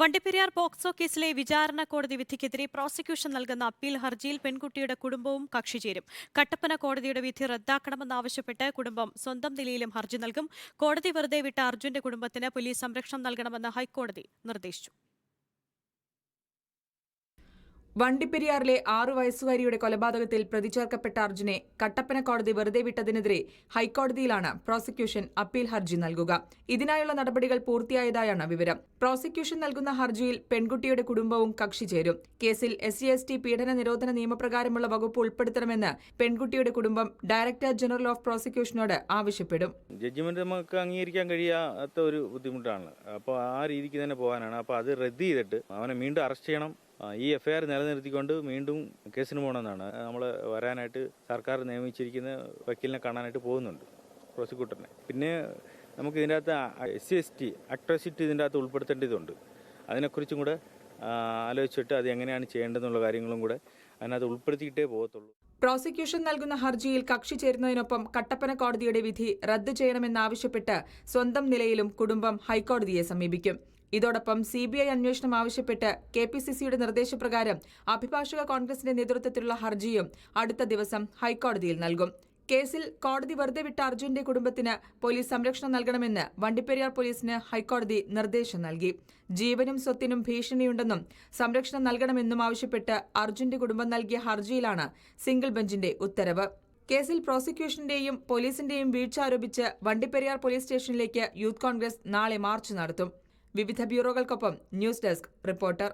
Vandiperiyar POCSO കേസിലെ വിചാരണ കോടതി വിധിക്കെതിരെ പ്രോസിക്യൂഷൻ നൽകുന്ന അപ്പീൽ ഹർജിയിൽ പെൺകുട്ടിയുടെ കുടുംബവും കക്ഷി ചേരും. കട്ടപ്പന കോടതിയുടെ വിധി റദ്ദാക്കണമെന്നാവശ്യപ്പെട്ട് കുടുംബം സ്വന്തം നിലയിലും ഹർജി നൽകും. കോടതി വെറുതെ വിട്ട അർജുന്റെ കുടുംബത്തിന് പോലീസ് സംരക്ഷണം നൽകണമെന്ന് ഹൈക്കോടതി നിർദ്ദേശിച്ചു. വണ്ടിപ്പെരിയാറിലെ 6 വയസ്സുകാരിയുടെ കൊലപാതകത്തിൽ പ്രതിചേർക്കപ്പെട്ട അർജുനെ കട്ടപ്പന കോടതി വെറുതെ വിട്ടതിനെതിരെ ഹൈക്കോടതിയിലാണ് പ്രോസിക്യൂഷൻ അപ്പീൽ ഹർജി നൽകുക. ഇതിനായുള്ള നടപടികൾ പൂർത്തിയായതായാണ് വിവരം. പ്രോസിക്യൂഷൻ നൽകുന്ന ഹർജിയിൽ പെൺകുട്ടിയുടെ കുടുംബവും കക്ഷി ചേരും. കേസിൽ SC/ST പീഡന നിരോധന നിയമപ്രകാരമുള്ള വകുപ്പ് ഉൾപ്പെടുത്തണമെന്ന് പെൺകുട്ടിയുടെ കുടുംബം ഡയറക്ടർ ജനറൽ ഓഫ് പ്രോസിക്യൂഷനോട് ആവശ്യപ്പെടും. ജഡ്ജിമെന്റ് നമുക്ക് അംഗീകരിക്കാൻ കഴിയാത്ത ഒരു ബുദ്ധിമുട്ടാണ്. അപ്പോൾ ആ രീതിക്ക് തന്നെ പോകാനാണ്. അപ്പോൾ അത് റദ്ദ് ചെയ്തിട്ട് അവനെ വീണ്ടും അറസ്റ്റ് ചെയ്യണം. ഈ FIR നിലനിർത്തിക്കൊണ്ട് വീണ്ടും കേസിന് പോകണമെന്നാണ് നമ്മൾ വരാനായിട്ട് സർക്കാർ നിയമിച്ചിരിക്കുന്ന വക്കീലിനെ കാണാനായിട്ട് പോകുന്നുണ്ട്, പ്രോസിക്യൂട്ടറിനെ. പിന്നെ നമുക്ക് ഇതിൻ്റെ അകത്ത് SC/ST അട്രോസിറ്റി ഇതിൻ്റെ അകത്ത് ഉൾപ്പെടുത്തേണ്ടതുണ്ട്. അതിനെക്കുറിച്ചും കൂടെ ആലോചിച്ചിട്ട് അത് എങ്ങനെയാണ് ചെയ്യേണ്ടതെന്നുള്ള കാര്യങ്ങളും കൂടെ അതിനകത്ത് ഉൾപ്പെടുത്തിയിട്ടേ പോകത്തുള്ളൂ. പ്രോസിക്യൂഷൻ നൽകുന്ന ഹർജിയിൽ കക്ഷി ചേരുന്നതിനൊപ്പം കട്ടപ്പന കോടതിയുടെ വിധി റദ്ദ് ചെയ്യണമെന്നാവശ്യപ്പെട്ട് സ്വന്തം നിലയിലും കുടുംബം ഹൈക്കോടതിയെ സമീപിക്കും. ഇതോടൊപ്പം CBI അന്വേഷണം ആവശ്യപ്പെട്ട് KPCCയുടെ നിർദ്ദേശപ്രകാരം അഭിഭാഷക കോൺഗ്രസിന്റെ നേതൃത്വത്തിലുള്ള ഹർജിയും അടുത്ത ദിവസം ഹൈക്കോടതിയിൽ നൽകും. കേസിൽ കോടതി വെറുതെ വിട്ട അർജുന്റെ കുടുംബത്തിന് പോലീസ് സംരക്ഷണം നൽകണമെന്ന് വണ്ടിപ്പെരിയാർ പോലീസിന് ഹൈക്കോടതി നിർദ്ദേശം നൽകി. ജീവനും സ്വത്തിനും ഭീഷണിയുണ്ടെന്നും സംരക്ഷണം നൽകണമെന്നും ആവശ്യപ്പെട്ട് അർജുന്റെ കുടുംബം നൽകിയ ഹർജിയിലാണ് സിംഗിൾ ബെഞ്ചിന്റെ ഉത്തരവ്. കേസിൽ പ്രോസിക്യൂഷന്റെയും പോലീസിന്റെയും വീഴ്ച ആരോപിച്ച് വണ്ടിപ്പെരിയാർ പോലീസ് സ്റ്റേഷനിലേക്ക് യൂത്ത് കോൺഗ്രസ് നാളെ മാർച്ച് നടത്തും. വിവിധ ബ്യൂറോകൾക്കൊപ്പം ന്യൂസ് ഡെസ്ക് റിപ്പോർട്ടർ.